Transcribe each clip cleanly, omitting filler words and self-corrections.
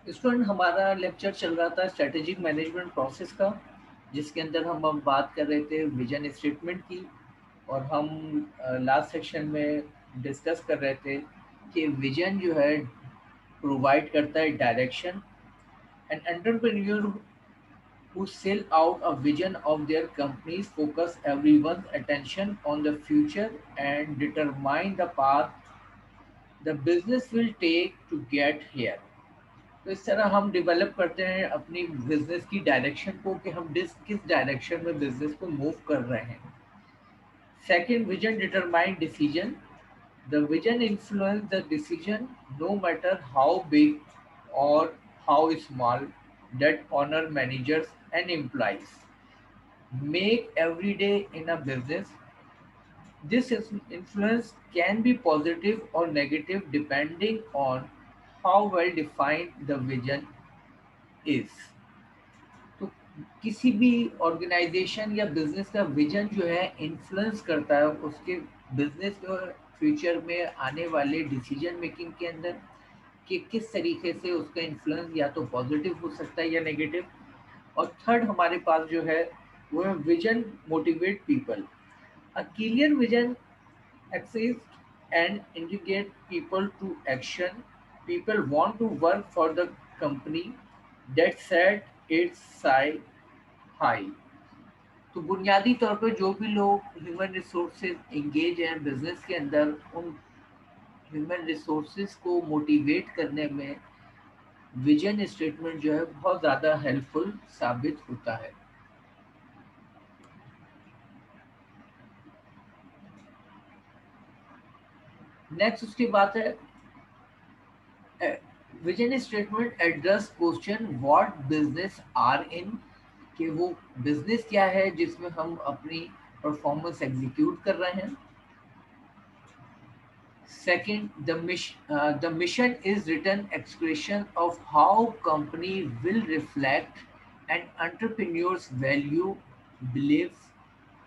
Student, हमारा lecture चल रहा था स्ट्रेटेजिक मैनेजमेंट प्रोसेस का, जिसके अंदर हम अब बात कर रहे थे विजन स्टेटमेंट की। और हम लास्ट सेक्शन में डिस्कस कर रहे थे कि विजन जो है प्रोवाइड करता है direction. And entrepreneur who sell out a vision of their companies focus everyone's attention on the future and determine the path the business will take to get here। तो इस तरह हम डेवलप करते हैं अपनी बिजनेस की डायरेक्शन को कि हम किस डायरेक्शन में बिजनेस को मूव कर रहे हैं। Second, vision determine decision. The vision influence the decision no matter how big और how small that honor managers and employees make every day in a business। This influence can be positive or negative depending on how well defined the vision is। तो किसी भी organisation या business का vision जो है influence करता है उसके बिजनेस के फ्यूचर में आने वाले डिसीजन मेकिंग के अंदर, कि किस तरीके से उसका इन्फ्लुएंस या तो पॉजिटिव हो सकता है या नेगेटिव। और थर्ड हमारे पास जो है वो है vision motivate people. A clear vision exists and indicate people to action। People want to work for the company that set its sight high। तो बुनियादी तौर पर जो भी लोग ह्यूमन रिसोर्सेज एंगेज हैं बिजनेस के अंदर, उन ह्यूमन रिसोर्सेज को मोटिवेट करने में विजन स्टेटमेंट जो है बहुत ज़्यादा हेल्पफुल साबित होता है। नेक्स्ट उसकी बात है vision statement address question what business are in, कि वो बिजनेस क्या है जिसमें हम अपनी परफॉर्मेंस एग्जीक्यूट कर रहे हैं। Second, the mission is written expression of how company will reflect and entrepreneurs value beliefs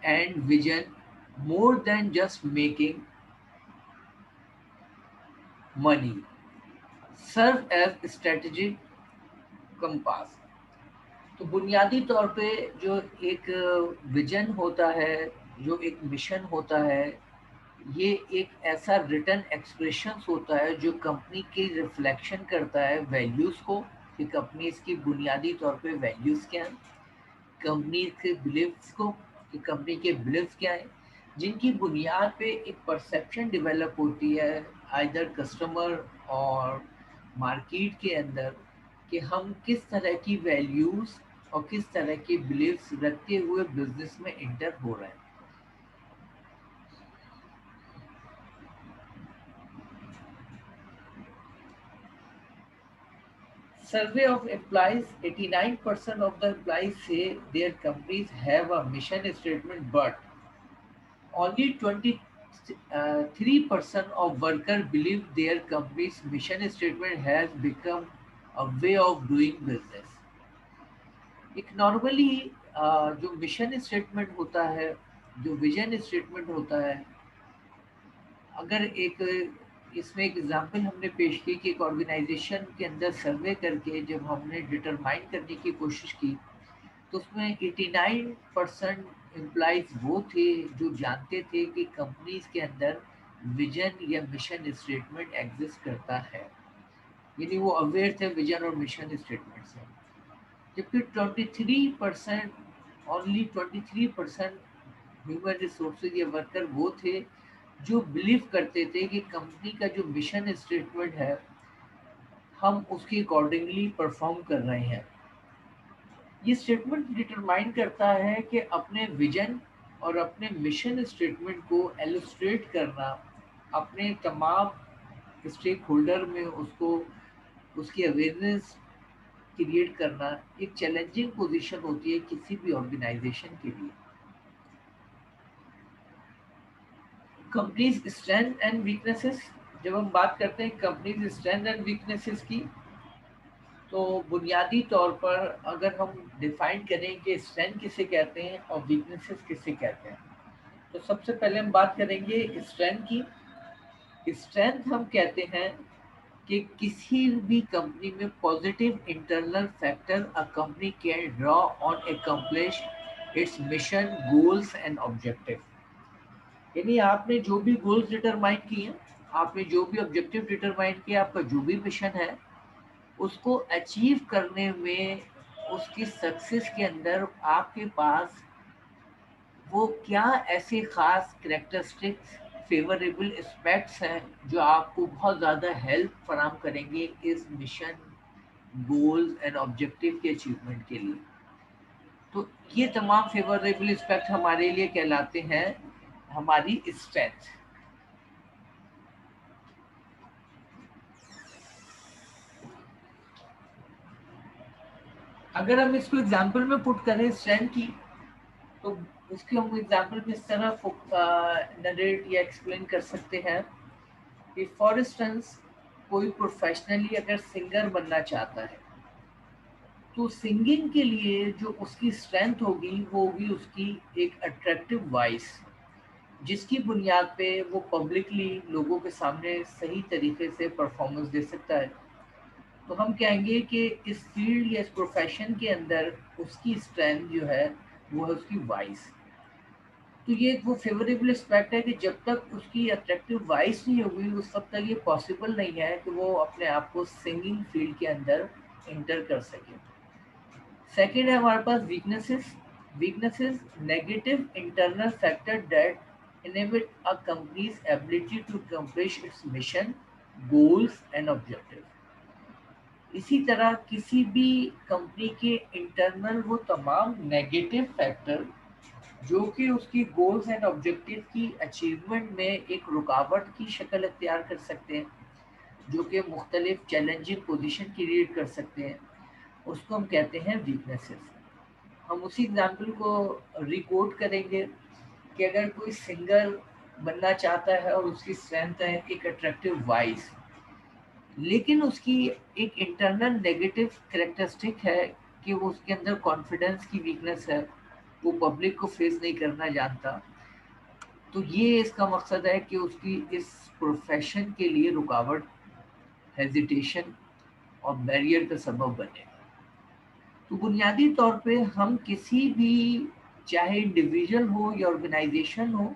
and vision more than just making money serve as strategic compass। तो बुनियादी तौर पे जो एक विजन होता है, जो एक मिशन होता है, ये एक ऐसा रिटन एक्सप्रेशंस होता है जो कंपनी की रिफ्लेक्शन करता है वैल्यूज़ को, कि कंपनी की बुनियादी तौर पे वैल्यूज़ क्या हैं, कंपनी के बिलीव्स को, कि कंपनी के बिलीव्स क्या हैं, जिनकी बुनियाद पे एक परसेप्शन डेवलप होती है आइदर कस्टमर और मार्केट के अंदर, कि हम किस तरह की वैल्यूज़ और किस तरह के बिलीव्स रखते हुए बिजनेस में इंटर हो रहे हैं। Survey of employees, 89% of the employees say their companies have a mission statement, but only 23% of workers believe their company's mission statement has become a way of doing business। एक normally जो mission statement होता है, जो vision statement होता है, अगर एक इसमें एक एग्जांपल हमने पेश की कि एक ऑर्गेनाइजेशन के अंदर सर्वे करके जब हमने डिटरमाइन करने की कोशिश की, तो उसमें 89% एम्प्लॉइज वो थे जो जानते थे कि कंपनीज के अंदर विजन या मिशन स्टेटमेंट एग्जिस्ट करता है, यानी वो अवेयर थे विजन और मिशन स्टेटमेंट से। जबकि 23%, ओनली 23% ह्यूमन रिसोर्सेज या वर्कर वो थे जो बिलीव करते थे कि कंपनी का जो मिशन स्टेटमेंट है हम उसके अकॉर्डिंगली परफॉर्म कर रहे हैं। ये स्टेटमेंट डिटरमाइन करता है कि अपने विजन और अपने मिशन स्टेटमेंट को एलुस्ट्रेट करना, अपने तमाम स्टेक होल्डर में उसको उसकी अवेयरनेस क्रिएट करना एक चैलेंजिंग पोजीशन होती है किसी भी ऑर्गेनाइजेशन के लिए। कंपनीज स्ट्रेंथ एंड वीकनेसेस, जब हम बात करते हैं कंपनीज स्ट्रेंथ एंड वीकनेसेस की, तो बुनियादी तौर पर अगर हम डिफाइन करें कि स्ट्रेंथ किसे कहते हैं और वीकनेसेस किसे कहते हैं, तो सबसे पहले हम बात करेंगे स्ट्रेंथ की। स्ट्रेंथ हम कहते हैं कि किसी भी कंपनी में positive internal factor a company can draw on accomplish it's mission goals and objective. यानी आपने जो भी गोल्स डिटरमाइन किए, आपने जो भी ऑब्जेक्टिव डिटरमाइन किया, आपका जो भी मिशन है, उसको अचीव करने में, उसकी सक्सेस के अंदर आपके पास वो क्या ऐसे खास करेक्टरिस्टिक्स, फेवरेबल एस्पेक्ट्स हैं जो आपको बहुत ज़्यादा हेल्प फराहम करेंगे इस मिशन, गोल्स एंड ऑब्जेक्टिव के अचीवमेंट के लिए। तो ये तमाम फेवरेबल एस्पेक्ट हमारे लिए कहलाते हैं हमारी स्ट्रेंथ। अगर हम इसको एग्जाम्पल में पुट करें स्ट्रेंथ की, तो इसके हम एग्जाम्पल में इस तरह नरेट या एक्सप्लेन कर सकते हैं कि फॉर इंस्टेंस कोई प्रोफेशनली अगर सिंगर बनना चाहता है, तो सिंगिंग के लिए जो उसकी स्ट्रेंथ होगी वो होगी उसकी एक अट्रैक्टिव वॉइस, जिसकी बुनियाद पे वो पब्लिकली लोगों के सामने सही तरीके से परफॉर्मेंस दे सकता है। तो हम कहेंगे कि इस फील्ड या इस प्रोफेशन के अंदर उसकी स्ट्रेंथ जो है वो है उसकी वॉइस। तो ये एक वो फेवरेबल एस्पेक्ट है कि जब तक उसकी अट्रैक्टिव वॉइस नहीं होगी उस वक्त तक ये पॉसिबल नहीं है कि वो अपने आप को सिंगिंग फील्ड के अंदर इंटर कर सके। सेकेंड है हमारे पास weaknesses. Weaknesses negative internal factor that inhibit a company's ability to accomplish its mission, goals and objective. इसी तरह किसी भी कंपनी के इंटरनल वो तमाम नेगेटिव फैक्टर जो कि उसकी गोल्स एंड ऑब्जेक्टिव की अचीवमेंट में एक रुकावट की शक्ल अख्तियार कर सकते हैं, जो कि मुख्तलिफ चैलेंजिंग पोजीशन क्रिएट कर सकते हैं, उसको हम कहते हैं वीकनेसेस। हम उसी एग्जाम्पल को रिकोट करेंगे कि अगर कोई सिंगर बनना चाहता है और उसकी स्ट्रेंथ है एक अट्रैक्टिव वॉइस, लेकिन उसकी एक इंटरनल नेगेटिव करेक्टरिस्टिक है कि वो उसके अंदर कॉन्फिडेंस की वीकनेस है, वो पब्लिक को फेस नहीं करना जानता। तो ये इसका मकसद है कि उसकी इस प्रोफेशन के लिए रुकावट, हेजिटेशन और बैरियर का सबब बने। तो बुनियादी तौर पे हम किसी भी, चाहे इंडिविजुअल हो या ऑर्गेनाइजेशन हो,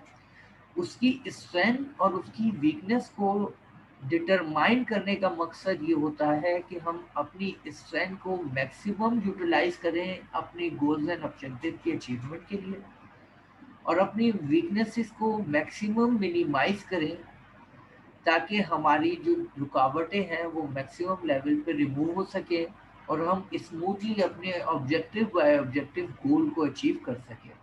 उसकी स्ट्रेंथ और उसकी वीकनेस को डिटरमाइन करने का मकसद ये होता है कि हम अपनी स्ट्रेंथ को मैक्सिमम यूटिलाइज करें अपने गोल्स एंड ऑब्जेक्टिव के अचीवमेंट के लिए, और अपनी वीकनेसेस को मैक्सिमम मिनिमाइज करें ताकि हमारी जो रुकावटें हैं वो मैक्सिमम लेवल पे रिमूव हो सके और हम स्मूथली अपने ऑब्जेक्टिव बाय ऑब्जेक्टिव गोल को अचीव कर सकें।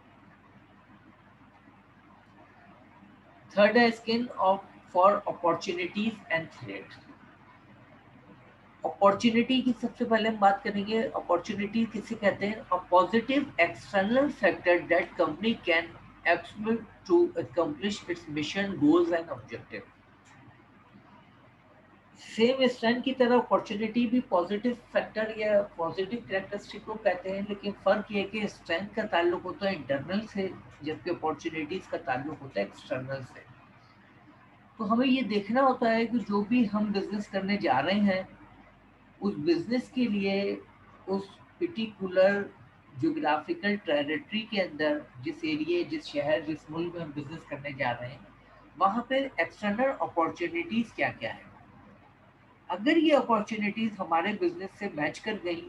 थर्ड है skin of for opportunities and threat. Opportunity की सबसे पहले हम बात करेंगे। अपॉर्चुनिटी किसे कहते हैं? A positive external factor that company can exploit to accomplish its mission, goals and objective. Same strength की तरह अपॉर्चुनिटी भी पॉजिटिव फैक्टर या पॉजिटिव कैरेक्टरिस्टिक को कहते हैं, लेकिन फ़र्क ये है कि स्ट्रेंथ का ताल्लुक होता है इंटरनल से, जबकि अपॉर्चुनिटीज़ का ताल्लुक होता है एक्सटर्नल से। तो हमें ये देखना होता है कि जो भी हम बिजनेस करने जा रहे हैं, उस बिजनेस के लिए उस पर्टिकुलर जोग्राफिकल टेरिटरी के अंदर, जिस एरिया, जिस शहर, जिस मुल्क में हम बिजनेस करने जा रहे हैं, वहाँ पे एक्सटर्नल अपॉर्चुनिटीज़ क्या क्या है। अगर ये अपॉर्चुनिटीज़ हमारे बिजनेस से मैच कर गई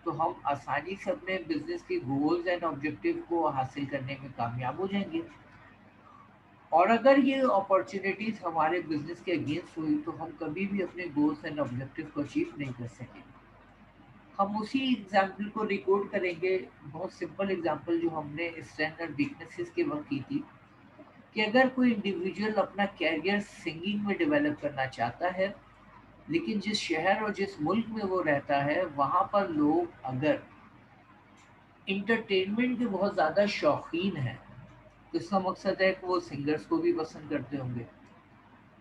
तो हम आसानी से अपने बिजनेस के गोल्स एंड ऑब्जेक्टिव को हासिल करने में कामयाब हो जाएंगे। और अगर ये अपॉर्चुनिटीज़ हमारे बिजनेस के अगेंस्ट हुई तो हम कभी भी अपने गोल्स एंड ऑब्जेक्टिव को अचीव नहीं कर सकेंगे। हम उसी एग्जाम्पल को रिकॉर्ड करेंगे, बहुत सिंपल एग्जाम्पल जो हमने स्ट्रेंथ और वीकनेसेस के वक्त की थी, कि अगर कोई इंडिविजुअल अपना कैरियर सिंगिंग में डेवलप करना चाहता है, लेकिन जिस शहर और जिस मुल्क में वो रहता है वहाँ पर लोग अगर इंटरटेनमेंट के बहुत ज़्यादा शौकीन हैं, तो इसका मकसद है कि वो सिंगर्स को भी पसंद करते होंगे।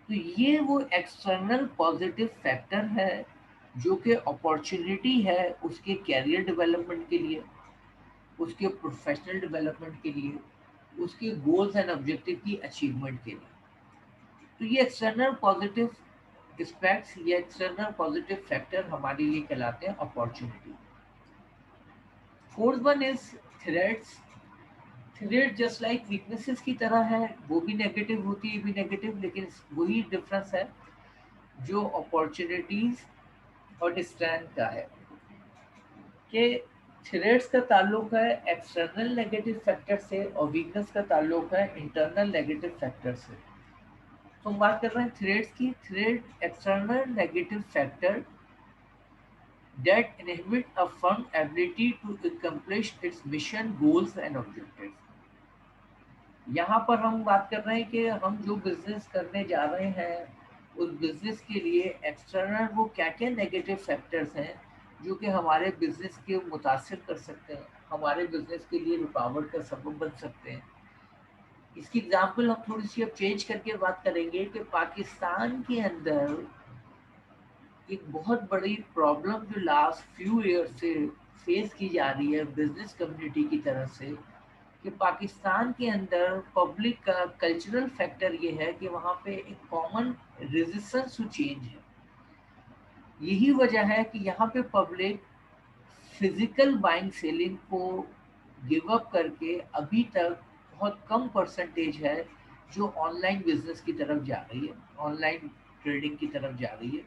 तो ये वो एक्सटर्नल पॉजिटिव फैक्टर है जो कि अपॉर्चुनिटी है उसके कैरियर डेवलपमेंट के लिए, उसके प्रोफेशनल डेवलपमेंट के लिए, उसके गोल्स एंड ऑब्जेक्टिव की अचीवमेंट के लिए। तो ये एक्सटर्नल पॉजिटिव एस्पेक्ट्स या एक्सटर्नल पॉजिटिव फैक्टर हमारे लिए कहलाते हैं opportunity. Fourth one is threats. Threat just like weaknesses की तरह है, वो भी नेगेटिव होती है, भी नेगेटिव, लेकिन वही डिफरेंस है जो अपॉर्चुनिटीज और स्ट्रेंथ का है कि थ्रेट्स का ताल्लुक है एक्सटर्नल नेगेटिव फैक्टर से और वीकनेस का ताल्लुक है इंटरनल नेगेटिव फैक्टर से। तो हम बात कर रहे हैं थ्रेट्स की। Threat external negative factor that inhibit a firm's ability to accomplish its mission, goals and objectives। यहाँ पर हम बात कर रहे हैं कि हम जो बिजनेस करने जा रहे हैं उस बिजनेस के लिए एक्सटर्नल वो क्या क्या नेगेटिव फैक्टर्स हैं जो कि हमारे बिजनेस के मुतासिर कर सकते हैं, हमारे बिजनेस के लिए रुकावट का सबब बन सकते हैं। इसकी एग्जाम्पल हम थोड़ी सी अब चेंज करके बात करेंगे कि पाकिस्तान के अंदर एक बहुत बड़ी प्रॉब्लम जो लास्ट फ्यू ईयर से फेस की जा रही है बिजनेस कम्युनिटी की तरफ से, कि पाकिस्तान के अंदर पब्लिक का कल्चरल फैक्टर ये है कि वहाँ पे एक कॉमन रेजिस्टेंस टू चेंज है। यही वजह है कि यहाँ पे पब्लिक फिजिकल बाइंग सेलिंग को गिव अप करके अभी तक बहुत कम परसेंटेज है जो ऑनलाइन बिजनेस की तरफ जा रही है, ऑनलाइन ट्रेडिंग की तरफ जा रही है,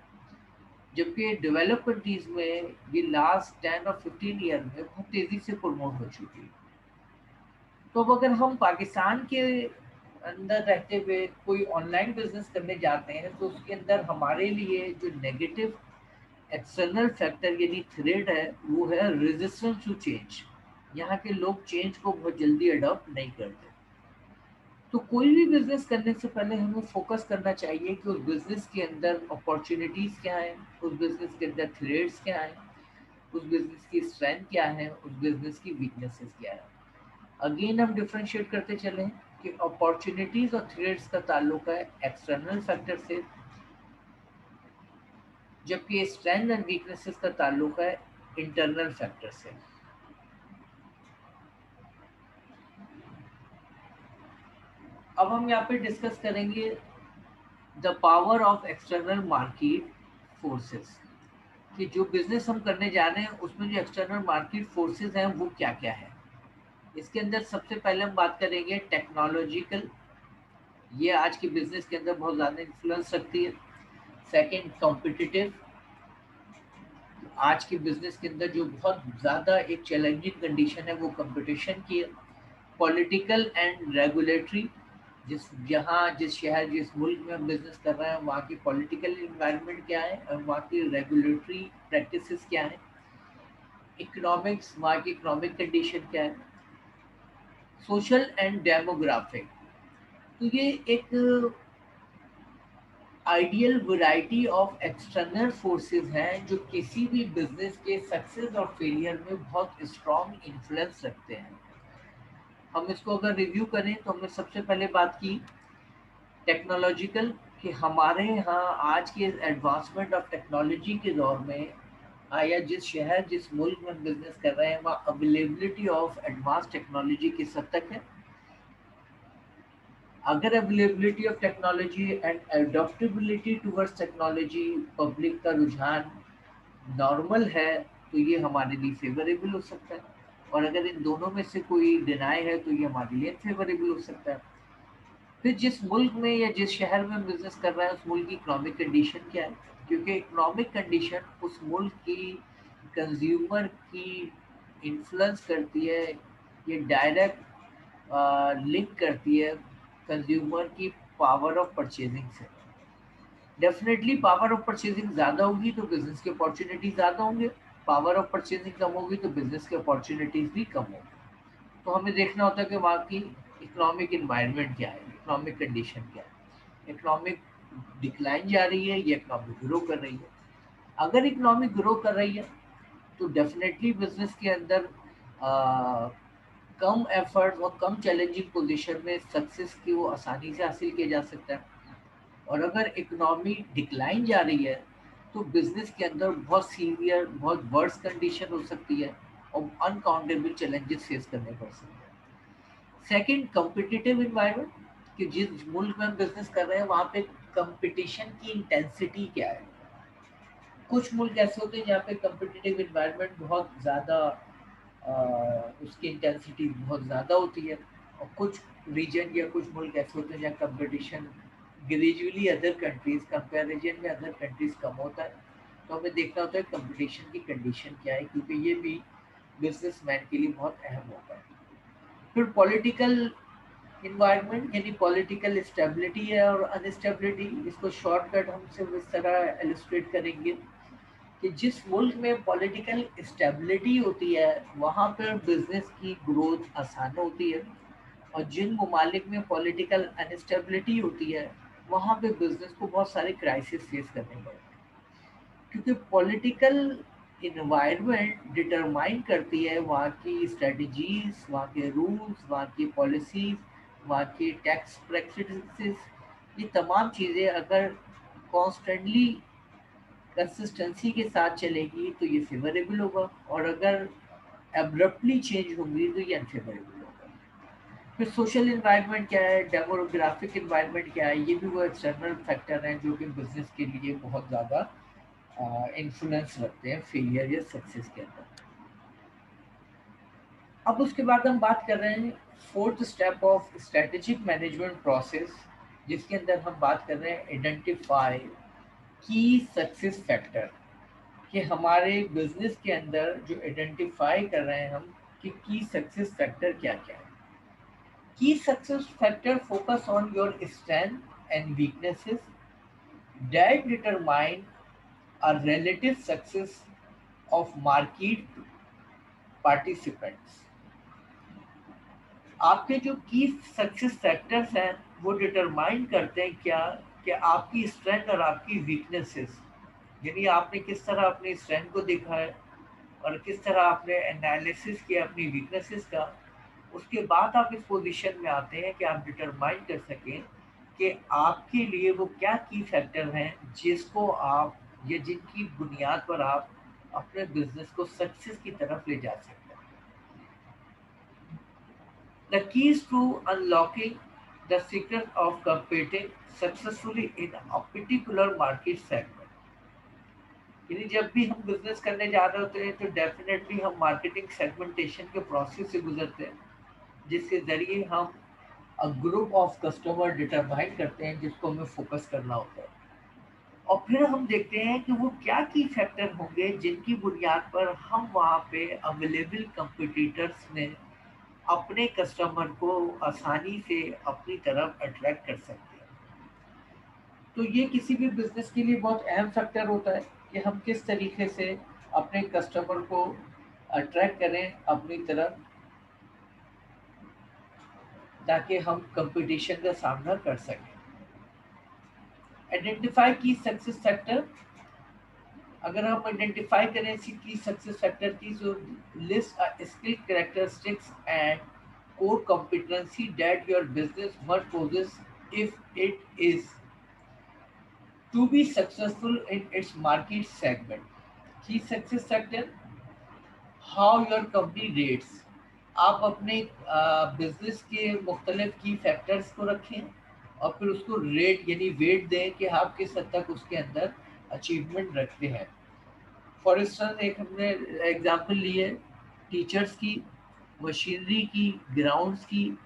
जबकि डेवलप कंट्रीज में ये लास्ट 10 और 15 ईयर में बहुत तेजी से प्रमोट हो चुकी है। तो अब अगर हम पाकिस्तान के अंदर रहते हुए कोई ऑनलाइन बिजनेस करने जाते हैं तो उसके अंदर हमारे लिए जो नेगेटिव एक्सटर्नल फैक्टर यानी थ्रेट है वो है रेजिस्टेंस टू चेंज। यहाँ के लोग चेंज को बहुत जल्दी अडॉप्ट नहीं करते। तो कोई भी बिजनेस करने से पहले हमें फोकस करना चाहिए कि उस बिजनेस के अंदर अपॉर्चुनिटीज क्या है, उस बिजनेस के अंदर थ्रेट्स क्या है, उस बिजनेस की स्ट्रेंथ क्या है, उस बिजनेस की वीकनेसेस क्या है। अगेन हम डिफरेंशिएट करते चलें कि अपॉर्चुनिटीज और थ्रेट्स का ताल्लुक है एक्सटर्नल फैक्टर से, जबकि स्ट्रेंथ एंड वीकनेसेस का ताल्लुक है इंटरनल फैक्टर से। अब हम यहाँ पे डिस्कस करेंगे the power of external market forces, कि जो बिजनेस हम करने जा रहे हैं उसमें जो एक्सटर्नल मार्केट फोर्सेस हैं वो क्या क्या है। इसके अंदर सबसे पहले हम बात करेंगे टेक्नोलॉजिकल, ये आज के बिजनेस के अंदर बहुत ज़्यादा इन्फ्लुएंस रखती है। सेकंड कॉम्पिटिटिव, आज के बिजनेस के अंदर जो बहुत ज़्यादा एक चैलेंजिंग कंडीशन है वो कंपटीशन की है। पॉलिटिकल एंड रेगुलेटरी, जिस शहर जिस मुल्क में हम बिजनेस कर रहे हैं वहाँ की पॉलिटिकल इन्वायरमेंट क्या है और वहाँ की रेगुलेटरी प्रैक्टिसेस क्या है। इकोनॉमिक्स, वहाँ की इकोनॉमिक कंडीशन क्या है। सोशल एंड डेमोग्राफिक, तो ये एक ideal variety of external forces हैं जो किसी भी बिजनेस के सक्सेस और फेलियर में बहुत स्ट्रॉन्ग इन्फ्लुएंस रखते हैं। हम इसको अगर रिव्यू करें तो हमने सबसे पहले बात की टेक्नोलॉजिकल, कि हमारे यहाँ आज के एडवांसमेंट ऑफ टेक्नोलॉजी के दौर में या जिस शहर जिस मुल्क में हम बिजनेस कर रहे हैं वहाँ अवेलेबिलिटी ऑफ एडवांस टेक्नोलॉजी किस हद तक है। अगर availability of technology and adaptability towards technology public का रुझान नॉर्मल है तो ये हमारे लिए फेवरेबल हो सकता है, और अगर इन दोनों में से कोई डिनाई है तो ये हमारे लिए फेवरेबल हो सकता है। फिर जिस मुल्क में या जिस शहर में बिजनेस कर रहा है उस मुल्क की इकोनॉमिक कंडीशन क्या है, क्योंकि इकोनॉमिक कंडीशन उस मुल्क की कंज्यूमर की इन्फ्लुएंस करती है, ये डायरेक्ट लिंक करती है कंज्यूमर की पावर ऑफ परचेजिंग से। डेफिनेटली पावर ऑफ परचेजिंग ज़्यादा होगी तो बिजनेस की अपॉर्चुनिटीज ज़्यादा होंगे, पावर ऑफ परचेजिंग कम होगी तो बिजनेस की अपॉर्चुनिटीज भी कम होगी। तो हमें देखना होता है कि वहाँ की इकोनॉमिक इन्वायरमेंट क्या है, इकोनॉमिक कंडीशन क्या है, इकोनॉमिक डिक्लाइन जा रही है या इकोनॉमिक ग्रो कर रही है। अगर इकोनॉमिक ग्रो कर रही है तो डेफिनेटली बिजनेस के अंदर कम एफर्ट और कम चैलेंजिंग पोजीशन में सक्सेस की वो आसानी से हासिल किया जा सकता है। और अगर इकोनॉमी डिक्लाइन जा रही है तो बिजनेस के अंदर बहुत सीवियर, बहुत वर्स कंडीशन हो सकती है और अनकाउंटेबल चैलेंजेस फेस करने पड़ सकते हैं। सेकंड कॉम्पिटिटिव इन्वायरमेंट, कि जिस मुल्क में हम बिजनेस कर रहे हैं वहाँ पे कंपटीशन की इंटेंसिटी क्या है। कुछ मुल्क ऐसे होते हैं जहाँ पे कंपिटिटिव इन्वायरमेंट बहुत ज़्यादा उसकी इंटेंसिटी बहुत ज़्यादा होती है, और कुछ रीजन या कुछ मुल्क ऐसे होते हैं जहाँ competition gradually other countries comparison में अदर कंट्रीज कम होता है। तो हमें देखना होता है कंपटीशन की कंडीशन क्या है, क्योंकि ये भी बिजनेसमैन के लिए बहुत अहम होता है। फिर पॉलिटिकल इन्वायरमेंट यानी पॉलिटिकल स्टेबिलिटी है और अनस्टेबिलिटी, इसको शॉर्टकट हम सिर्फ इस तरह इलस्ट्रेट करेंगे कि जिस मुल्क में पॉलिटिकल स्टेबिलिटी होती है वहाँ पर बिजनेस की ग्रोथ आसान होती है, और जिन ममालिक में पॉलिटिकल अनस्टेबिलिटी होती है वहाँ पे बिजनेस को बहुत सारे क्राइसिस फेस करने पड़ते हैं, क्योंकि पॉलिटिकल इन्वायरमेंट डिटरमाइन करती है वहाँ की स्ट्रेटजीज, वहाँ के रूल्स, वहाँ की पॉलिसीज, वहाँ के टैक्स प्रैक्टिसेस। ये तमाम चीज़ें अगर कॉन्स्टेंटली कंसिस्टेंसी के साथ चलेगी तो ये फेवरेबल होगा, और अगर एब्रप्टली चेंज होंगी तो ये अनफेवरेबल होगा। फिर सोशल इन्वायरमेंट क्या है, डेमोग्राफिक इन्वायरमेंट क्या है, ये भी वो एक्सटर्नल फैक्टर हैं जो कि बिजनेस के लिए बहुत ज़्यादा इन्फ्लुएंस रखते हैं फेलियर या सक्सेस के अंदर। अब उसके बाद हम बात कर रहे हैं fourth step of strategic management process, जिसके अंदर हम बात कर रहे हैं आइडेंटिफाई की सक्सेस फैक्टर, कि हमारे बिजनेस के अंदर जो आइडेंटिफाई कर रहे हैं हम कि की सक्सेस फैक्टर क्या क्या है। की success factor focus on your strength and weaknesses that determine a relative success of market participants। आपके जो की सक्सेस फैक्टर्स हैं वो डिटरमाइन करते हैं क्या, कि आपकी स्ट्रेंथ और आपकी वीकनेसेस, यानी आपने किस तरह अपनी स्ट्रेंथ को देखा है और किस तरह आपने एनालिसिस किया अपनी वीकनेसेस का। उसके बाद आप इस पोजीशन में आते हैं कि आप डिटरमाइन कर सकें कि आपके लिए वो क्या की फैक्टर हैं जिसको आप या जिनकी बुनियाद पर आप अपने बिजनेस को सक्सेस की तरफ ले जा सकते हैं। The keys to unlocking the secret of competing successfully in a particular market segment. यानी जब भी हम बिजनेस करने जा रहे होते हैं तो डेफिनेटली हम मार्केटिंग सेगमेंटेशन के प्रोसेस से गुजरते हैं, जिसके ज़रिए हम ग्रुप ऑफ कस्टमर डिटरमाइन करते हैं जिसको हमें फोकस करना होता है, और फिर हम देखते हैं कि वो क्या की फैक्टर होंगे जिनकी बुनियाद पर हम वहाँ पे अवेलेबल कंपटीटर्स में अपने कस्टमर को आसानी से अपनी तरफ अट्रैक्ट कर सकते हैं। तो ये किसी भी बिजनेस के लिए बहुत अहम फैक्टर होता है कि हम किस तरीके से अपने कस्टमर को अट्रैक्ट करें अपनी तरफ, ताकि हम कंपटीशन का सामना कर सकें। आइडेंटिफाई की सक्सेस फैक्टर, अगर हम आइडेंटिफाई करें की सक्सेस फैक्टर की, जो list skill characteristics and core competency that your business must possess if it is to be successful in its market segment. Key success factor, how your company rates, आप अपने business के मुख्तलिफ की factors को रखें और फिर उसको रेट यानी वेट दें कि आप किस हद तक उसके अंदर अचीवमेंट रखते हैं। फॉर इंस्टेंस एक हमने एग्जांपल ली है टीचर्स की, मशीनरी की, ग्राउंड्स की,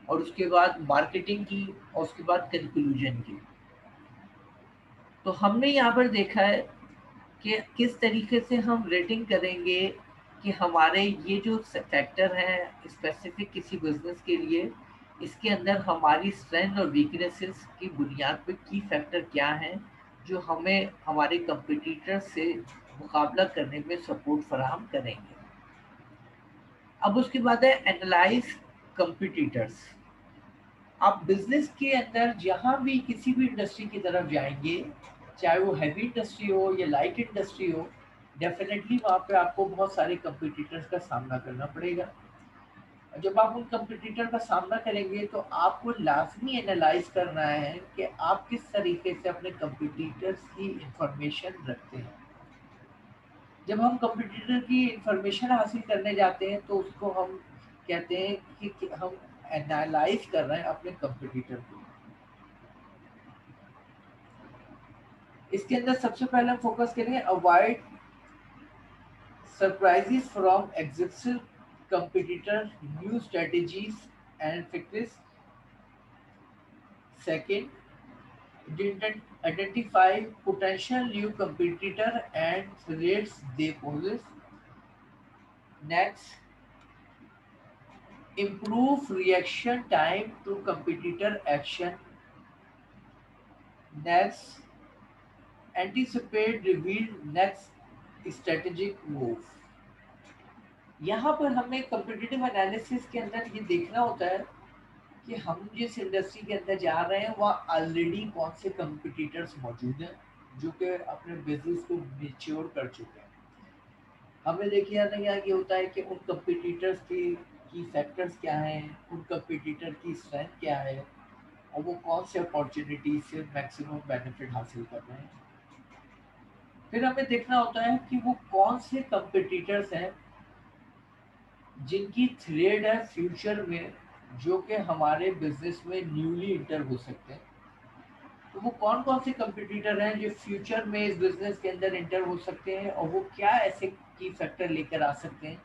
और उसके बाद मार्केटिंग की, और उसके बाद कंक्लूजन की। तो हमने यहाँ पर देखा है कि किस तरीके से हम रेटिंग करेंगे कि हमारे ये जो फैक्टर हैं स्पेसिफिक किसी बिजनेस के लिए, इसके अंदर हमारी स्ट्रेंथ और वीकनेसेस की बुनियाद पे की फैक्टर क्या हैं जो हमें हमारे कंपटीटर से मुकाबला करने में सपोर्ट फराहम करेंगे। अब उसके बाद है एनालाइज कंपटीटर्स। आप बिजनेस के अंदर जहाँ भी किसी भी इंडस्ट्री की तरफ जाएंगे, चाहे वो हैवी इंडस्ट्री हो या लाइट इंडस्ट्री हो, डेफिनेटली वहाँ पे आपको बहुत सारे कंपटीटर्स का सामना करना पड़ेगा। जब आप उन कंपटीटर का सामना करेंगे तो आपको लाजमी एनालाइज करना है कि आप किस तरीके से अपने कंपटीटर्स की इंफॉर्मेशन रखते हैं। जब हम कंपटीटर की इंफॉर्मेशन हासिल करने जाते हैं तो उसको हम कहते हैं कि हम एनालाइज कर रहे हैं अपने कंपटीटर को। इसके अंदर सबसे पहले हम फोकस करेंगे avoid surprises from existing competitor, new strategies and fix. Second, identify potential new competitor and threats they pose. Next, improve reaction time to competitor action. Next, anticipate reveal next strategic move. यहाँ पर हमें competitive analysis के अंदर ये देखना होता है कि हम जिस इंडस्ट्री के अंदर जा रहे हैं वहाँ ऑलरेडी कौन से कंपिटिटर्स मौजूद हैं जो कि अपने बिजनेस को मेच्योर कर चुके हैं. हमें देखिए या नहीं ये होता है कि उन कंपिटिटर्स की फैक्टर्स क्या हैं, उन कंपिटिटर की स्ट्रेंथ क्या है और वो कौन से अपॉर्चुनिटी से मैक्सिमम बेनिफिट हासिल कर रहे हैं. फिर हमें देखना होता है कि वो कौन से कंपिटिटर्स हैं जिनकी थ्रेड है फ्यूचर में जो कि हमारे बिजनेस में न्यूली इंटर हो सकते हैं. तो वो कौन कौन से कंपटीटर हैं जो फ्यूचर में इस बिजनेस के अंदर इंटर हो सकते हैं और वो क्या ऐसे की फैक्टर लेकर आ सकते हैं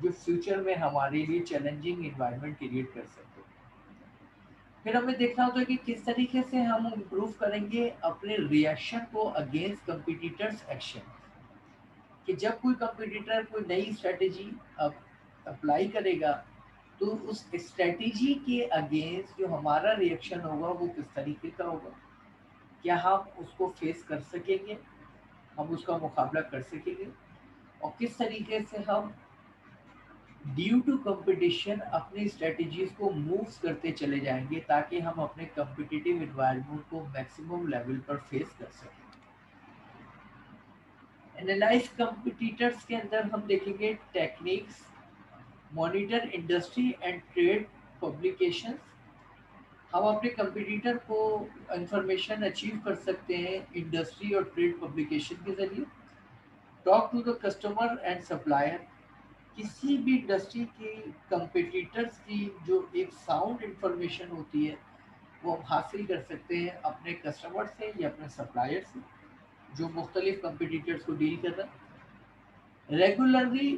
जो फ्यूचर में हमारे लिए चैलेंजिंग इन्वायरमेंट क्रिएट कर सकते हैं. फिर हमें देखना होता है कि किस तरीके से हम इम्प्रूव करेंगे अपने रिएक्शन को अगेंस्ट कंपटीटर्स एक्शन. कि जब कोई कंपटीटर कोई नई स्ट्रेटेजी अप्लाई करेगा तो उस स्ट्रेटेजी के अगेंस्ट जो हमारा रिएक्शन होगा वो किस तरीके का होगा. क्या हम उसको फेस कर सकेंगे, हम उसका मुकाबला कर सकेंगे और किस तरीके से हम ड्यू टू कंपटीशन अपनी स्ट्रेटजीज को मूव करते चले जाएंगे ताकि हम अपने कम्पिटिटिव इन्वायरमेंट को मैक्सिमम लेवल पर फेस कर सकें. एनालाइज कंपिटिटर्स के अंदर हम देखेंगे techniques, monitor industry and trade publications. हम अपने कंपटीटर को इंफॉर्मेशन अचीव कर सकते हैं इंडस्ट्री और ट्रेड पब्लिकेशन के जरिए. Talk to the customer and supplier. किसी भी इंडस्ट्री की कंपटीटर्स की जो एक साउंड इंफॉर्मेशन होती है वो हम हासिल कर सकते हैं अपने कस्टमर से या अपने सप्लायर से जो मुख्तलिफ कंपटीटर्स को डील कर रहा है. Regularly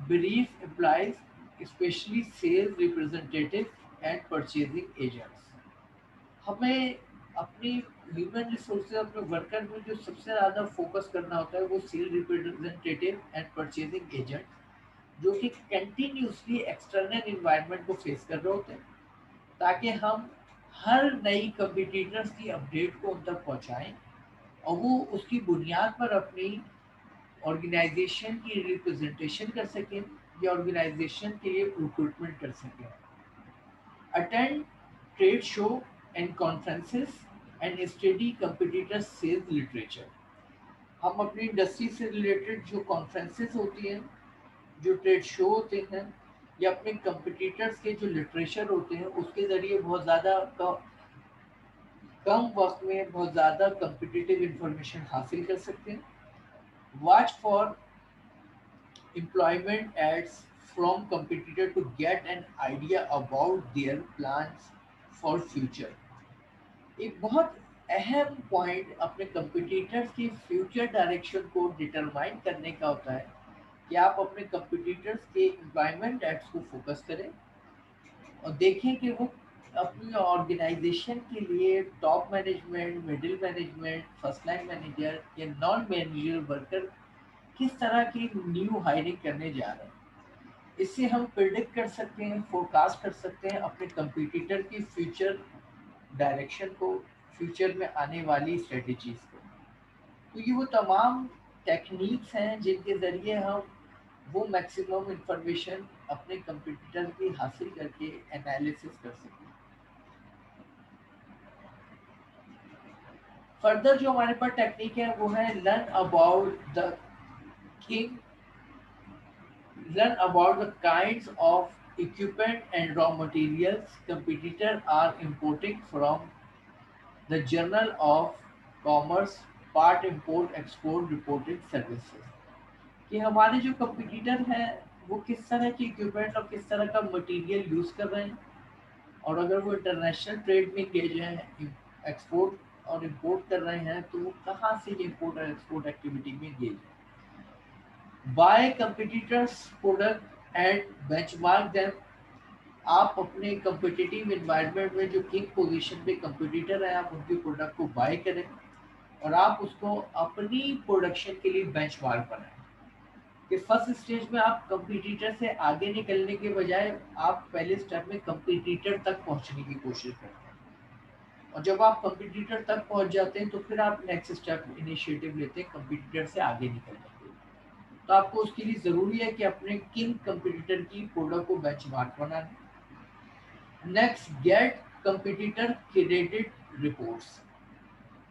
brief employees specially sales representative and purchasing agents. हमें अपनी ह्यूमन रिसोर्सेज अपने वर्कर में जो सबसे ज़्यादा फोकस करना होता है वो sale representative and purchasing agent जो कि कंटिन्यूसली एक्सटर्नल इन्वायरमेंट को फेस कर रहे होते हैं ताकि हम हर नई कंपटीटर्स की अपडेट को उन तक पहुंचाएं और वो उसकी बुनियाद पर अपनी ऑर्गेनाइजेशन की रिप्रेजेंटेशन कर सकें या ऑर्गेनाइजेशन के लिए रिक्रूटमेंट कर सकें. Attend trade show and conferences and study competitor sales literature. हम अपनी इंडस्ट्री से रिलेटेड जो कॉन्फ्रेंसेस होती हैं, जो ट्रेड शो होते हैं या अपने कंपटीटर्स के जो लिटरेचर होते हैं उसके ज़रिए बहुत ज़्यादा कम वक्त में बहुत ज़्यादा कंपटीटिव इंफॉर्मेशन हासिल कर सकते हैं. Watch for employment ads from competitor to get an idea about their plans for future. एक बहुत अहम पॉइंट अपने कंपटीटर्स की फ्यूचर डायरेक्शन को डिटरमाइन करने का होता है कि आप अपने कंपटीटर्स के एम्प्लॉयमेंट एड्स को फोकस करें और देखें कि वो अपनी ऑर्गेनाइजेशन के लिए top management, middle management, first line manager या नॉन मैनेजर वर्कर किस तरह की न्यू हायरिंग करने जा रहे हैं. इससे हम प्रिडिक्ट कर सकते हैं, फोरकास्ट कर सकते हैं अपने कंपटीटर की फ्यूचर डायरेक्शन को, फ्यूचर में आने वाली स्ट्रेटजीज को. तो ये वो तमाम टेक्निक्स हैं जिनके ज़रिए हम वो मैक्सिमम इंफॉर्मेशन अपने कंपटीटर की हासिल करके एनालिसिस कर सकते हैं. फर्दर जो हमारे पास टेक्निक है वो है learn about the king, learn about the kinds of equipment and raw materials competitors are importing from the Journal of Commerce Part Import Export Reporting Services. कि हमारे जो कंपटीटर हैं वो किस तरह की इक्विपमेंट और किस तरह का मटेरियल यूज़ कर रहे हैं और अगर वो इंटरनेशनल ट्रेड में इंगेज हैं, एक्सपोर्ट और इंपोर्ट कर रहे हैं तो वो कहाँ से ये इंपोर्ट और एक्सपोर्ट एक्टिविटी में एंगेज है। Buy competitors product and benchmark them. आप अपने कंपिटिटिव एनवायरनमेंट में जो किंग पोजीशन पे कंपटीटर है आप उनके प्रोडक्ट को बाय करें और आप उसको अपनी प्रोडक्शन के लिए बेंचमार्क बनाएं। कि फर्स्ट स्टेज में आप कंपटीटर से आगे निकलने के बजाय आप पहले स्टेप में कंपटीटर तक पहुंचने की कोशिश करते हैं और जब आप कंपटीटर तक पहुंच जाते हैं तो फिर आप नेक्स्ट स्टेप इनिशिएटिव लेते हैं कंपटीटर से आगे निकलने के लिए। तो आपको उसके लिए ज़रूरी है कि अपने किंग कंपटीटर की प्रोडक्ट को बेंचमार्क बनाना। Next, get competitor credit reports.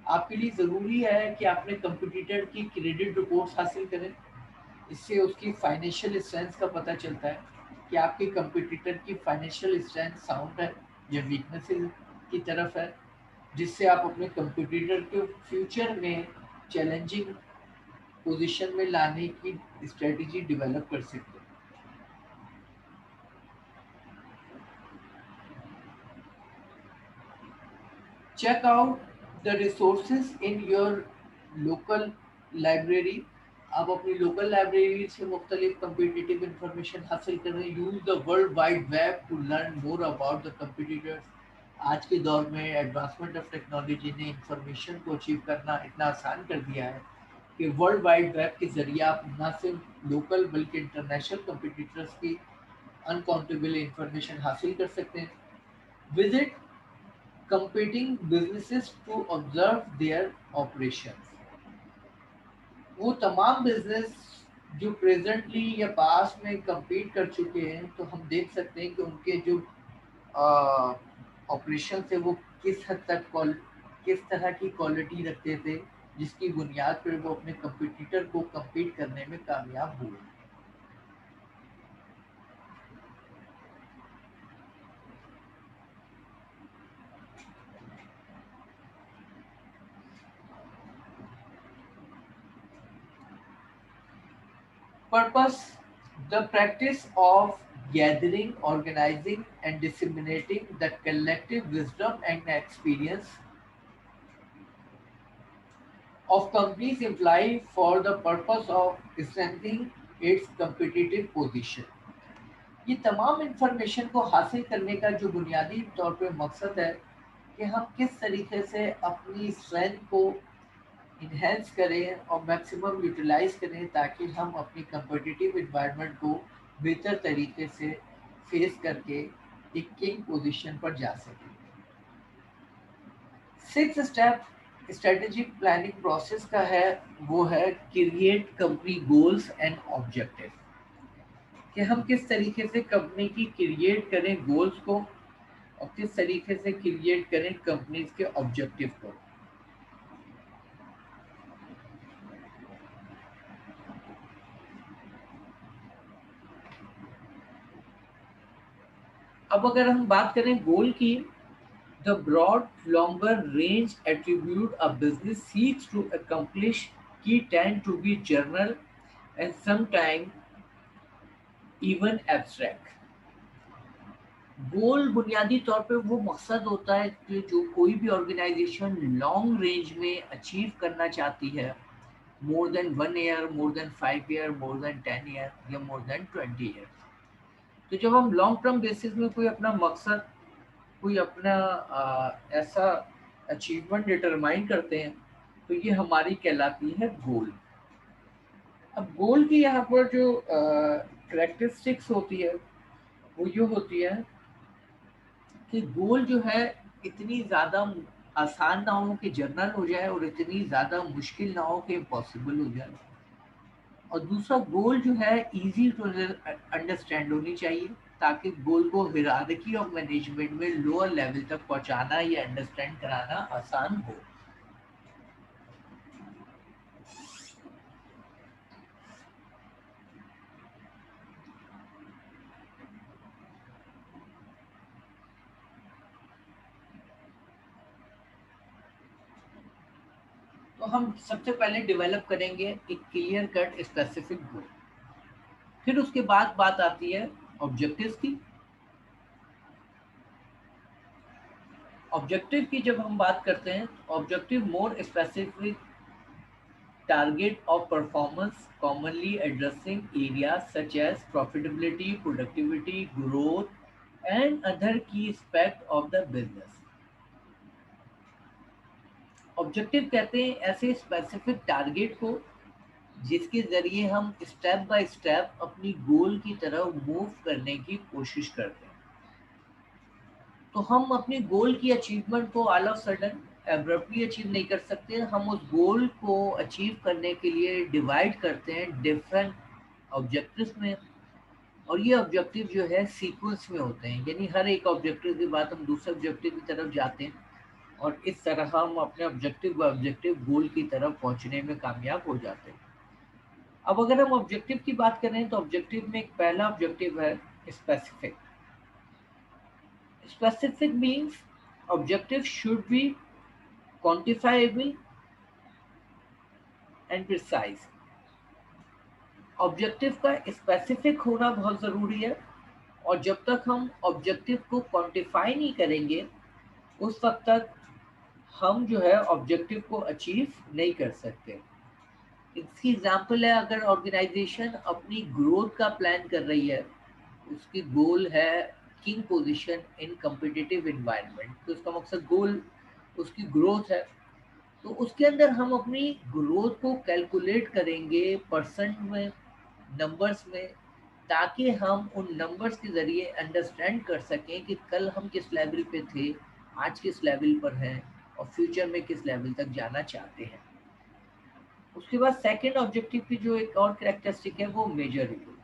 आपके लिए ज़रूरी है कि आपने कंपटीटर की क्रेडिट रिपोर्ट्स हासिल करें। इससे उसकी फाइनेंशियल स्ट्रेंथ का पता चलता है कि आपके कंपटीटर की फाइनेंशियल स्ट्रेंथ साउंड है या वीकनेसेस की तरफ है, जिससे आप अपने कंपटीटर को फ्यूचर में चैलेंजिंग पोजीशन में लाने की स्ट्रेटजी डेवलप कर सकते हैं। Check out the resources in your local library. आप अपनी लोकल लाइब्रेरी से मुख्तलिफ कम्पिटिटिव इंफॉर्मेशन हासिल करें। Use the world wide web two learn more about the competitors. आज के दौर में एडवांसमेंट ऑफ टेक्नोलॉजी ने इंफॉर्मेशन को अचीव करना इतना आसान कर दिया है कि वर्ल्ड वाइड वेब के ज़रिए आप न सिर्फ लोकल बल्कि इंटरनेशनल कम्पिटिटर्स की अनकाउंटेबल इंफॉर्मेशन हासिल कर सकते हैं। Visit competing businesses to observe their operations। वो तमाम बिजनेस जो प्रेजेंटली या पास्ट में compete कर चुके हैं तो हम देख सकते हैं कि उनके जो ऑपरेशन थे वो किस हद तक किस तरह की क्वालिटी रखते थे जिसकी बुनियाद पर वो अपने कंपटीटर को compete करने में कामयाब हुए। Purpose: the practice of gathering, organizing, and disseminating the collective wisdom and experience of companies employ for the purpose of strengthening its competitive position। ये तमाम इंफॉर्मेशन को हासिल करने का जो बुनियादी तौर पे मकसद है कि हम किस तरीके से अपनी स्ट्रेंथ को इन्हेंस करें और मैक्सिमम यूटिलाइज करें ताकि हम अपनी कम्पिटिटिव इन्वायरमेंट को बेहतर तरीके से फेस करके एक किंग पोजीशन पर जा सकें। Six step strategic planning process का है, वो है create company goals and objective. कि हम किस तरीके से कंपनी की क्रिएट करें गोल्स को और किस तरीके से क्रिएट करें कंपनीज के ऑब्जेक्टिव को। अब अगर हम बात करें गोल की, the broad, longer range attribute a business seeks to accomplish key tend to be general and sometimes even abstract। गोल बुनियादी तौर पे वो मकसद होता है कि जो कोई भी ऑर्गेनाइजेशन लॉन्ग रेंज में अचीव करना चाहती है, more than 1 year, more than 5 year, more than 10 year या मोर देन 20 ईयर। तो जब हम लॉन्ग टर्म बेसिस में कोई अपना मकसद, कोई अपना ऐसा अचीवमेंट डिटरमाइन करते हैं तो ये हमारी कहलाती है गोल। अब गोल की यहाँ पर जो करेक्टरिस्टिक्स होती है वो ये होती है कि गोल जो है इतनी ज़्यादा आसान ना हो कि जर्नल हो जाए और इतनी ज़्यादा मुश्किल ना हो कि इम्पॉसिबल हो जाए। और दूसरा, गोल जो है इजी टू अंडरस्टैंड होनी चाहिए ताकि गोल को हिरारकी ऑफ मैनेजमेंट में लोअर लेवल तक पहुंचाना या अंडरस्टैंड कराना आसान हो। तो हम सबसे पहले डेवलप करेंगे एक क्लियर कट स्पेसिफिक गोल। फिर उसके बाद बात आती है ऑब्जेक्टिव्स की। ऑब्जेक्टिव की जब हम बात करते हैं, objective more specific target of performance commonly addressing areas such as profitability, productivity, growth, and other key aspects of the business. Objective कहते हैं ऐसे स्पेसिफिक टारगेट को जिसके जरिए हम स्टेप बाय स्टेप अपनी गोल की तरफ मूव करने की कोशिश करते हैं। तो हम अपनी गोल की अचीवमेंट को all of sudden abruptly achieve नहीं कर सकते। हम उस गोल को अचीव करने के लिए डिवाइड करते हैं डिफरेंट ऑब्जेक्टिव्स में, और ये ऑब्जेक्टिव जो है सीक्वेंस में होते हैं, यानी हर एक ऑब्जेक्टिव के बाद हम दूसरे ऑब्जेक्टिव की तरफ जाते हैं और इस तरह हम अपने ऑब्जेक्टिव गोल की तरफ पहुंचने में कामयाब हो जाते हैं। अब अगर हम ऑब्जेक्टिव की बात करें तो ऑब्जेक्टिव में एक पहला ऑब्जेक्टिव है specific. Specific means objective should be quantifiable and precise. Objective का स्पेसिफिक होना बहुत ज़रूरी है, और जब तक हम ऑब्जेक्टिव को क्वांटिफाई नहीं करेंगे उस वक्त तक हम जो है ऑब्जेक्टिव को अचीव नहीं कर सकते। इसकी एग्जांपल है, अगर ऑर्गेनाइजेशन अपनी ग्रोथ का प्लान कर रही है, उसकी गोल है king position in competitive environment, तो उसका मकसद गोल उसकी ग्रोथ है, तो उसके अंदर हम अपनी ग्रोथ को कैलकुलेट करेंगे परसेंट में, नंबर्स में, ताकि हम उन नंबर्स के ज़रिए अंडरस्टैंड कर सकें कि कल हम किस लेवल पे थे, आज किस लेवल पर हैं और फ्यूचर में किस लेवल तक जाना चाहते हैं। उसके बाद सेकंड ऑब्जेक्टिव की जो एक और कैरेक्टरिस्टिक है वो measurable.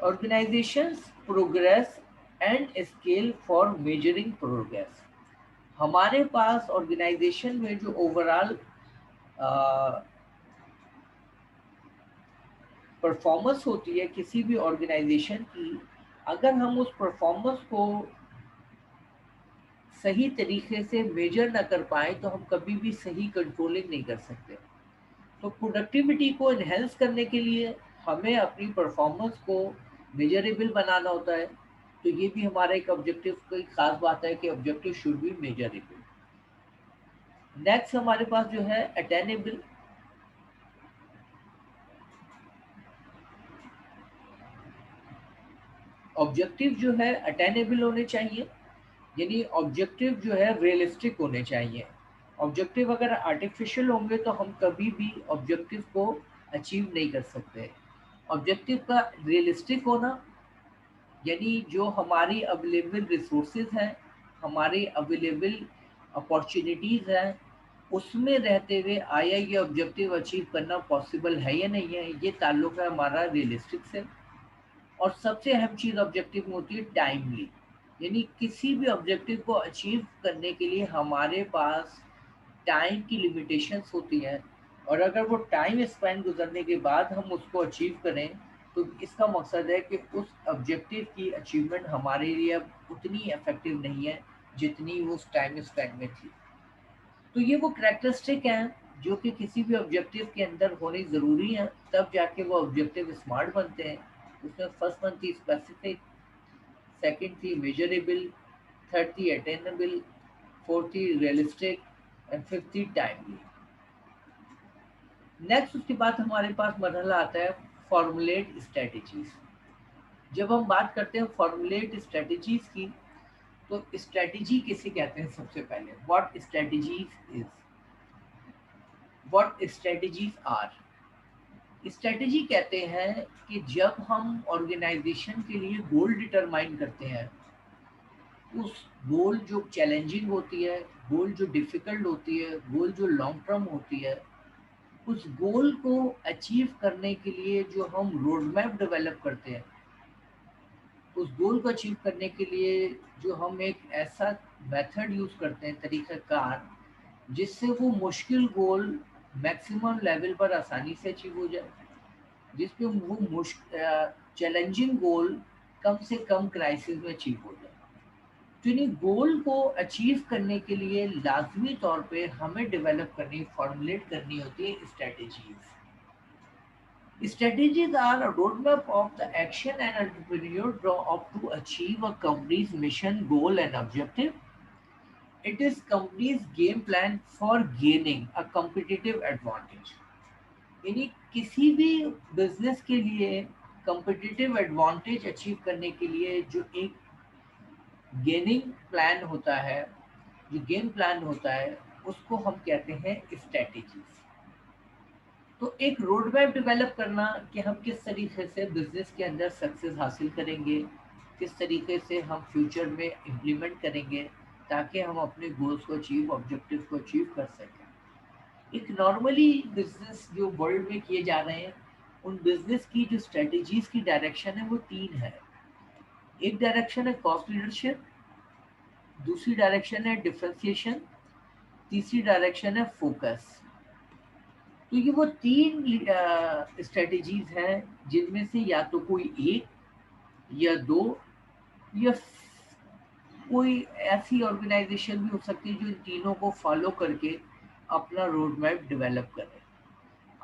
Organisations progress and scale for measuring progress. हमारे पास ऑर्गेनाइजेशन में जो ओवरऑल परफॉर्मेंस होती है किसी भी ऑर्गेनाइजेशन की, अगर हम उस परफॉर्मेंस को सही तरीके से मेजर ना कर पाए तो हम कभी भी सही कंट्रोलिंग नहीं कर सकते। तो प्रोडक्टिविटी को इन्हेंस करने के लिए हमें अपनी परफॉर्मेंस को मेजरेबल बनाना होता है। तो ये भी हमारा एक ऑब्जेक्टिव की खास बात है कि objective should be measurable. Next हमारे पास जो है अटेनेबल। ऑब्जेक्टिव जो है अटेनेबल होने चाहिए, यानी ऑब्जेक्टिव जो है रियलिस्टिक होने चाहिए। ऑब्जेक्टिव अगर आर्टिफिशियल होंगे तो हम कभी भी ऑब्जेक्टिव को अचीव नहीं कर सकते। ऑब्जेक्टिव का रियलिस्टिक होना, यानी जो हमारी अवेलेबल रिसोर्सेज हैं, हमारी अवेलेबल अपॉर्चुनिटीज़ हैं, उसमें रहते हुए आया ये ऑब्जेक्टिव अचीव करना पॉसिबल है या नहीं है, ये ताल्लुक है हमारा रियलिस्टिक से। और सबसे अहम चीज़ ऑब्जेक्टिव में होती है टाइमली, यानी किसी भी ऑब्जेक्टिव को अचीव करने के लिए हमारे पास टाइम की लिमिटेशंस होती हैं, और अगर वो टाइम स्पैन गुजरने के बाद हम उसको अचीव करें तो इसका मकसद है कि उस ऑब्जेक्टिव की अचीवमेंट हमारे लिए अब उतनी इफेक्टिव नहीं है जितनी वो उस टाइम स्पैन में थी। तो ये वो करैक्टरिस्टिक हैं जो कि किसी भी ऑब्जेक्टिव के अंदर होनी ज़रूरी हैं, तब जाके वो ऑब्जेक्टिव स्मार्ट बनते हैं। उसमें फर्स्ट वन थी स्पेसिफिक, सेकंड थी मेजरेबल, थर्ड थी अटेनेबल, फोर्थ थी रियलिस्टिक एंड फिफ्थ थी टाइमली। नेक्स्ट उसके बाद हमारे पास मरहला आता है फॉर्मुलेट स्ट्रेटजीज। जब हम बात करते हैं फॉर्मुलेट स्ट्रेटजीज की, तो स्ट्रेटजी किसे कहते हैं? सबसे पहले what strategies is, what strategies are. Strategy कहते हैं कि जब हम ऑर्गेनाइजेशन के लिए गोल डिटरमाइन करते हैं, उस गोल जो चैलेंजिंग होती है, गोल जो डिफ़िकल्ट होती है, गोल जो लॉन्ग टर्म होती है, उस गोल को अचीव करने के लिए जो हम रोड मैप डेवलप करते हैं, उस गोल को अचीव करने के लिए जो हम एक ऐसा मेथड यूज़ करते हैं, तरीक़ाकार, जिससे वो मुश्किल गोल मैक्सिमम लेवल पर आसानी से अचीव हो जाए, जिसपे वो चैलेंजिंग गोल कम से कम क्राइसिस में अचीव हो जाए। तो यानी गोल को अचीव करने के लिए लाजमी तौर पे हमें डेवलप करनी, फॉर्मुलेट करनी होती है strategies. Strategies are a roadmap of the action an entrepreneur draw up to achieve a company's mission, goal, and objective. It is company's game plan for gaining a competitive advantage. यानी किसी भी business के लिए competitive advantage achieve करने के लिए जो एक गेनिंग प्लान होता है, जो गेम प्लान होता है, उसको हम कहते हैं स्ट्रेटेजीज। तो एक रोड मैप डेवलप करना कि हम किस तरीके से बिजनेस के अंदर सक्सेस हासिल करेंगे, किस तरीके से हम फ्यूचर में इम्प्लीमेंट करेंगे ताकि हम अपने गोल्स को अचीव, ऑब्जेक्टिव को अचीव कर सकें। एक नॉर्मली बिजनेस जो वर्ल्ड में किए जा रहे हैं, उन बिजनेस की जो स्ट्रेटजीज की डायरेक्शन है वो तीन है। एक डायरेक्शन है कॉस्ट लीडरशिप, दूसरी डायरेक्शन है डिफरेंशिएशन, तीसरी डायरेक्शन है फोकस। तो ये वो तीन स्ट्रेटजीज हैं जिनमें से या तो कोई एक या दो या कोई ऐसी ऑर्गेनाइजेशन भी हो सकती है जो इन तीनों को फॉलो करके अपना रोड मैप डेवलप करे।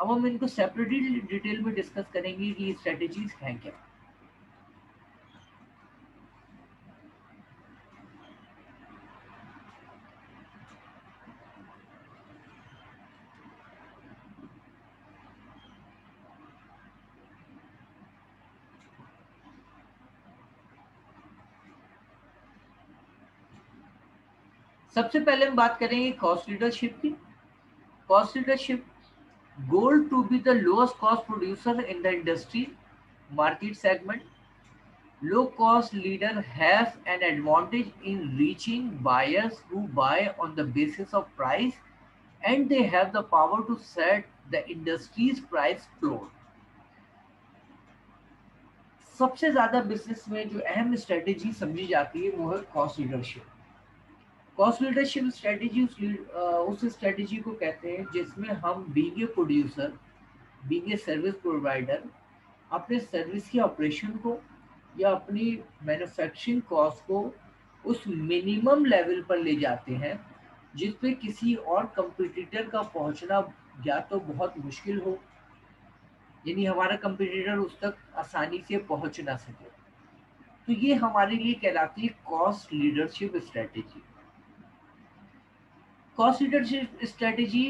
अब हम इनको सेपरेटली डिटेल में डिस्कस करेंगे कि ये स्ट्रेटजीज हैं क्या। सबसे पहले हम बात करेंगे कॉस्ट लीडरशिप की। Cost leadership goal to be the lowest cost producer in the industry market segment. Low cost leader has an advantage in reaching buyers who buy on the basis of price, and they have the power to set the industry's price floor. सबसे ज्यादा business में जो अहम strategy समझी जाती है वो है cost leadership. Cost leadership strategy उस स्ट्रेटेजी को कहते हैं जिसमें हम being a producer, being a service provider, अपने सर्विस के ऑपरेशन को या अपनी मैन्युफैक्चरिंग कॉस्ट को उस मिनिमम लेवल पर ले जाते हैं जिस पे किसी और कंपटीटर का पहुंचना या तो बहुत मुश्किल हो, यानी हमारा कंपटीटर उस तक आसानी से पहुंच ना सके। तो ये हमारे लिए कहलाती है cost leadership strategy. Cost leadership strategy